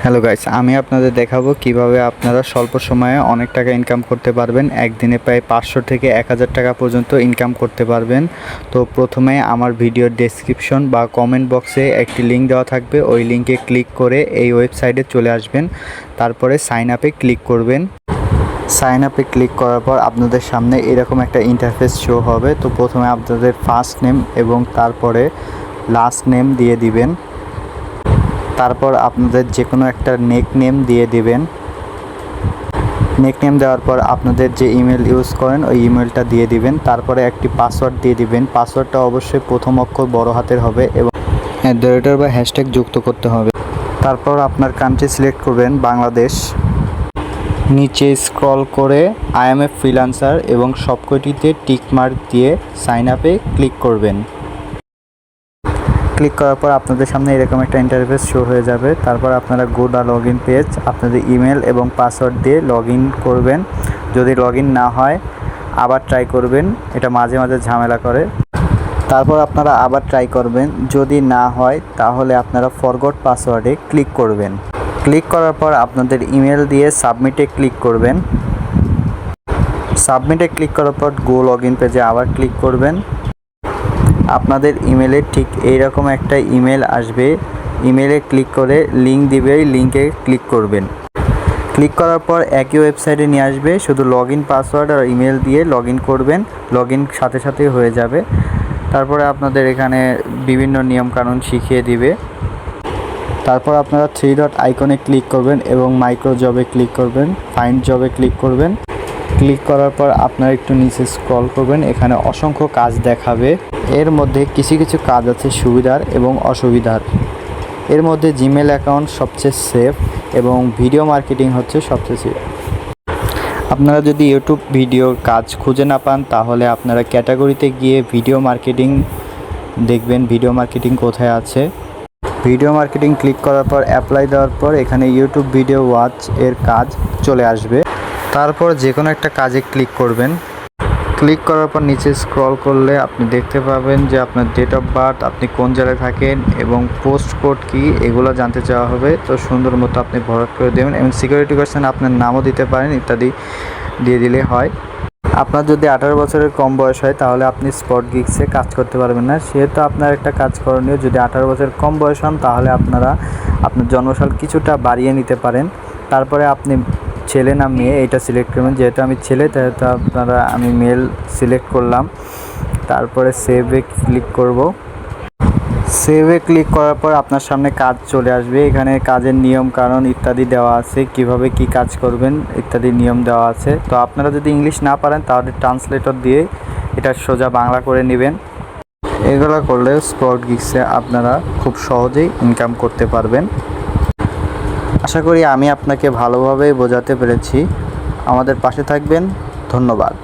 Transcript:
Hello guys, আমি আপনাদের দেখাবো কিভাবে আপনারা স্বল্প সময়ে অনেক টাকা ইনকাম করতে পারবেন। একদিনে প্রায় 500 থেকে 1000 টাকা পর্যন্ত ইনকাম করতে পারবেন। তো প্রথমে আমার ভিডিওর ডেসক্রিপশন বা কমেন্ট বক্সে একটি লিঙ্ক দেওয়া থাকবে, ওই লিঙ্কে ক্লিক করে এই ওয়েবসাইটে চলে আসবেন। তারপরে সাইন আপে ক্লিক করবেন। সাইন আপে ক্লিক করার পর আপনাদের সামনে এরকম একটা ইন্টারফেস শো হবে। তো প্রথমে আপনাদের ফার্স্ট নেম এবং তারপরে লাস্ট নেম দিয়ে দিবেন। তারপর আপনাদের যে কোনো একটা নেক নেম দিয়ে দিবেন। নেক নেম দেওয়ার পর আপনাদের যে ইমেল ইউজ করেন ওই ইমেলটা দিয়ে দিবেন। তারপরে একটি পাসওয়ার্ড দিয়ে দিবেন। পাসওয়ার্ডটা অবশ্যই প্রথম অক্ষর বড় হাতের হবে এবং @ বা হ্যাশট্যাগ যুক্ত করতে হবে। তারপর আপনার কান্ট্রি সিলেক্ট করবেন বাংলাদেশ। নিচে স্ক্রল করে আই এম এ ফ্রিল্যান্সার এবং সবকটিতে টিক মার্ক দিয়ে সাইন আপে ক্লিক করবেন। ক্লিক করার পর আপনাদের সামনে এরকম একটা ইন্টারফেস শো হয়ে যাবে। তারপর আপনারা go the log in page, আপনাদের ইমেল এবং পাসওয়ার্ড দিয়ে লগ ইন করবেন। যদি লগ ইন না হয় আবার ট্রাই করবেন, এটা মাঝে মাঝে ঝামেলা করে। তারপর আপনারা আবার ট্রাই করবেন, যদি না হয় তাহলে আপনারা ফরগট পাসওয়ার্ডে ক্লিক করবেন। ক্লিক করার পর আপনাদের ইমেল দিয়ে সাবমিটে ক্লিক করবেন। সাবমিটে ক্লিক করার পর গো লগ ইন পেজে আবার ক্লিক করবেন। আপনাদের ইমেলে ঠিক এইরকম একটা ইমেল আসবে। ইমেলে ক্লিক করে লিঙ্ক দিবে, লিঙ্কে ক্লিক করবেন। ক্লিক করার পর একই ওয়েবসাইটে নিয়ে আসবে, শুধু লগ ইন পাসওয়ার্ড আর ইমেল দিয়ে লগ ইন করবেন। লগ ইন সাথে সাথেই হয়ে যাবে। তারপরে আপনাদের এখানে বিভিন্ন নিয়মকানুন শিখিয়ে দিবে। তারপর আপনারা 3 ডট আইকনে ক্লিক করবেন এবং মাইক্রো জবে ক্লিক করবেন, ফাইন্ড জবে ক্লিক করবেন। ক্লিক করার পর আপনারা একটু নিচে স্ক্রল করবেন, এখানে অসংখ্য কাজ দেখাবে। এর মধ্যে কিছু কিছু কাজ আছে সুবিধার এবং অসুবিধার। এর মধ্যে জিমেল অ্যাকাউন্ট সবচেয়ে সেফ এবং ভিডিও মার্কেটিং হচ্ছে সবচেয়ে সেফ। আপনারা যদি ইউটিউব ভিডিওর কাজ খুঁজে না পান তাহলে আপনারা ক্যাটাগরিতে গিয়ে ভিডিও মার্কেটিং দেখবেন, ভিডিও মার্কেটিং কোথায় আছে। ভিডিও মার্কেটিং ক্লিক করার পর অ্যাপ্লাই দেওয়ার পর এখানে ইউটিউব ভিডিও ওয়াচ এর কাজ চলে আসবে। তারপর যে কোনো একটা কাজে ক্লিক করবেন। ক্লিক করার পর নিচে স্ক্রল করলে আপনি দেখতে পাবেন যে আপনার ডেট অফ বার্থ, আপনি কোন জায়গায় থাকেন এবং পোস্ট কোড কী, এগুলো জানতে চাওয়া হবে। তো সুন্দর মতো আপনি ভরাট করে দেবেন এবং সিকিউরিটি কোয়েশ্চেন আপনার নামও দিতে পারেন, ইত্যাদি দিয়ে দিলে হয়। আপনার যদি 18 বছরের কম বয়স হয় তাহলে আপনি স্পট গিগসে কাজ করতে পারবেন না, সেহেতু আপনার একটা কাজ করণীয়। যদি 18 বছরের কম বয়স হন তাহলে আপনারা আপনার জন্মসাল কিছুটা বাড়িয়ে নিতে পারেন। তারপরে আপনি ছেলে না মেয়ে এটা সিলেক্ট করবেন। যেহেতু আমি ছেলে সেহেতু আমি মেল সিলেক্ট করলাম। তারপরে সেভে ক্লিক করব। সেভে ক্লিক করার পর আপনার সামনে কাজ চলে আসবে। এখানে কাজের নিয়ম কানুন ইত্যাদি দেওয়া আছে, কিভাবে কি কাজ করবেন ইত্যাদি নিয়ম দেওয়া আছে। তো আপনারা যদি ইংলিশ না পারেন তাহলে ট্রান্সলেটর দিয়ে এটা সোজা বাংলা করে নেবেন। এগুলো করলে স্পট গিগসে আপনারা খুব সহজেই ইনকাম করতে পারবেন। আশা করি আমি আপনাকে ভালোভাবে বোঝাতে পেরেছি। আমাদের পাশে থাকবেন। ধন্যবাদ।